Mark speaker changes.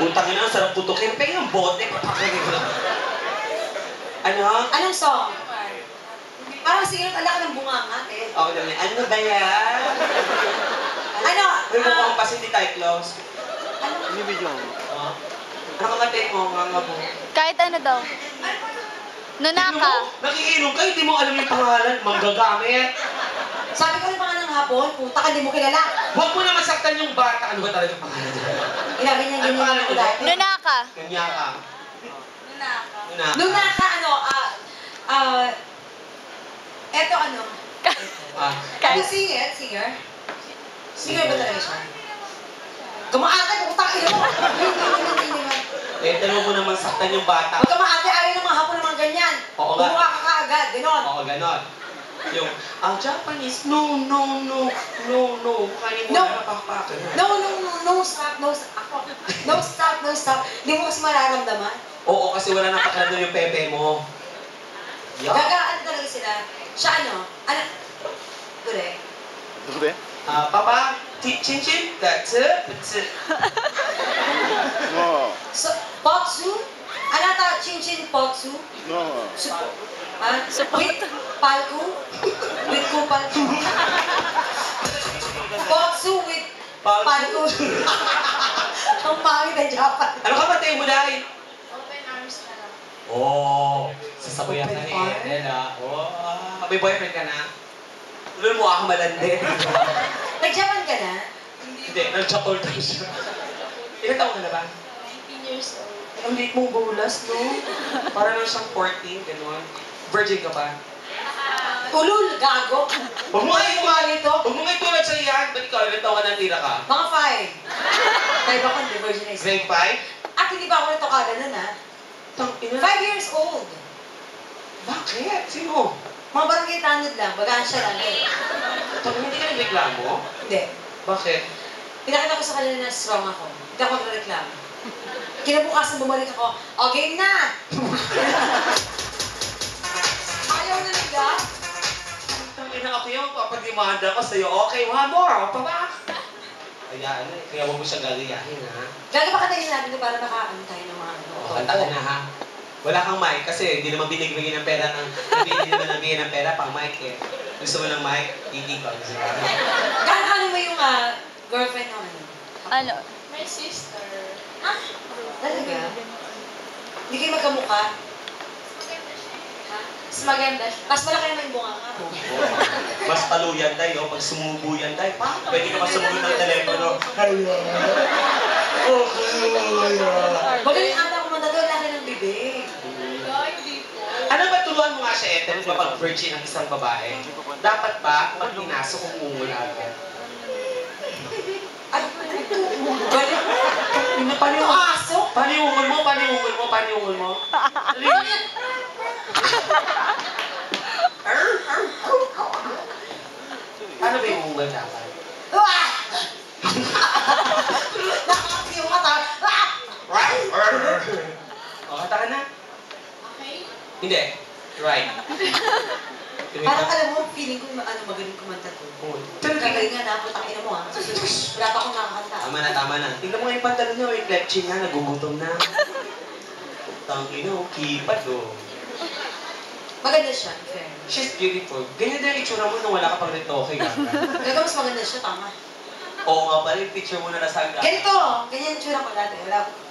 Speaker 1: Utang ina, ang sarap putukin. Pwede yung bote. Ano?
Speaker 2: Anong song? Parang sige, ala ka ng bunganga, eh.
Speaker 1: Okay naman. Ano ba yan?
Speaker 2: Ano?
Speaker 1: May mukhang pas hindi tayo close.
Speaker 2: Ano?
Speaker 3: Ini video mo.
Speaker 1: Oh. Ano ka matay mo? Nga mo.
Speaker 4: Kahit ano daw. Nunaka.
Speaker 1: Nakikinom ka, hindi mo alam yung pangalan. Manggagamit.
Speaker 2: Sabi ko yung pangalan ng hapon, puta ka, di mo kilala.
Speaker 1: Huwag mo na masaktan yung bata. Ano ba talaga yung pangalan niya?
Speaker 2: Inaganyan
Speaker 1: Ano pangalan
Speaker 2: ko
Speaker 1: ulit?
Speaker 2: dati.
Speaker 4: Nunaka.
Speaker 1: Kanya ka. Nunaka.
Speaker 2: Nung naka, eto ano?
Speaker 1: Ah.
Speaker 2: Ano singer? Singer ba talaga siya? Gumaatay, utang ino mo.
Speaker 1: Eh, dalawa mo naman saktan yung bata.
Speaker 2: Huwag ka maatay, ayaw ng mga hapon ng mga ganyan.
Speaker 1: Oo nga.
Speaker 2: Kumuha ka kaagad, ganon.
Speaker 1: Oo, ganon. Yung, ang Japanese, no. Kanin mo
Speaker 2: No.
Speaker 1: na napakpakan.
Speaker 2: No, stop. Ako. No, stop. Hindi mo kasi mararamdaman.
Speaker 1: Oo, kasi wala nang pakialam yung pepe mo. Yuck.
Speaker 2: Gagaan talaga sila. Siya ano? Correct.
Speaker 3: Dure?
Speaker 1: Papa, chin-chin, that's it.
Speaker 3: No.
Speaker 2: So, potsu? Ano ta? Chin-chin potsu?
Speaker 3: No.
Speaker 2: Supo. With palku? With kupalku? Potsu with palku? Ang pangit ang Japan.
Speaker 1: Ano ka ba tayo mo dahil?
Speaker 2: Open arms na lang.
Speaker 1: Oo, sasabayan ka ni
Speaker 2: Open
Speaker 1: Ethel ah. May boyfriend ka na? Lalo mo ako malandi.
Speaker 2: Nag-Japan ka na?
Speaker 1: Hindi, nag-chapol tayo siya. Ilan taon ka na ba?
Speaker 2: 19 years old.
Speaker 1: Ang liit mong bulas, no? Para lang siyang 14, gano'n. Virgin ka ba?
Speaker 2: Ulul, gago.
Speaker 1: Huwag mo nga
Speaker 2: ito.
Speaker 1: Huwag mo nga itulad sa iyan. Ba't ikaw, ilan taon ka natira ka?
Speaker 2: Mga 5. Tayo ako, hindi virgin na isa.
Speaker 1: Grade 5?
Speaker 2: At hindi ba ako nito kagad nun, ha?
Speaker 1: Tangina.
Speaker 2: 5 years old.
Speaker 1: Bakit? Sino?
Speaker 2: Mga barangay tanod lang, bagaan siya lang. Eh.
Speaker 1: Tangina, hindi ka nagreklamo?
Speaker 2: Hindi.
Speaker 1: Bakit?
Speaker 2: Pinakita ko sa kanila na strong ako. Hindi ako nagreklamo. Kinabukasan bumalik ako, okay na! Ayaw na nila.
Speaker 1: Tangina ako yung papadimanda ko sa'yo. Okay, one more. Pa. Kaya ano, kaya huwag mo siya galiyahin, ha?
Speaker 2: Lagi ba katayin natin para makaano tayo ng mga ano?
Speaker 1: Oo, kanta ka na, ha? Wala kang mic kasi hindi naman binibigyan ng pera ng... Hindi naman nabigyan ng pera pang mic, eh. Gusto mo ng mic, hindi ko.
Speaker 2: Ano mo yung girlfriend ng ano?
Speaker 4: Ano?
Speaker 5: My sister.
Speaker 2: Ah, talaga? Hindi kayo magkamukha?
Speaker 5: Maganda siya.
Speaker 2: Ha? Mas maganda siya. Mas malaki naman yung bunga nga mo.
Speaker 1: Mas paluyan tayo, pag sumubo yan tayo, pwede ka pa sumubo ng telepono. Hello.
Speaker 2: Magaling ata kumanta doon, laki ng bibig.
Speaker 5: Hindi po.
Speaker 1: Ano ba turuan mo nga siya, Ethel, kapag virgin ang isang babae? Dapat ba, pag pinasok kung umula agad?
Speaker 2: Ay, galing. Pasok.
Speaker 1: Paniungol mo. Ano ba yung ungol dapat?
Speaker 2: Ah! Nakakati yung mata. Ah!
Speaker 1: O, kata ka na?
Speaker 5: Okay?
Speaker 1: Hindi. Right.
Speaker 2: Parang alam mo, feeling ko magaling kumanta to.
Speaker 1: Pero
Speaker 2: Kagaling nga, dapat ang ina mo ha. Wala pa akong nakakanta.
Speaker 1: Tama na. Tingnan mo nga yung pantalon niya, may klepchin na, nagugutom na. Tangina, kipad
Speaker 2: Maganda siya, in fairness.
Speaker 1: She's beautiful. Ganyan din yung itsura mo nung wala ka pang retoke, ganda.
Speaker 2: Talaga mas maganda siya, tama.
Speaker 1: Oo nga pala, yung picture mo na nasa
Speaker 2: Ganito, ganyan yung tsura ko dati. Wala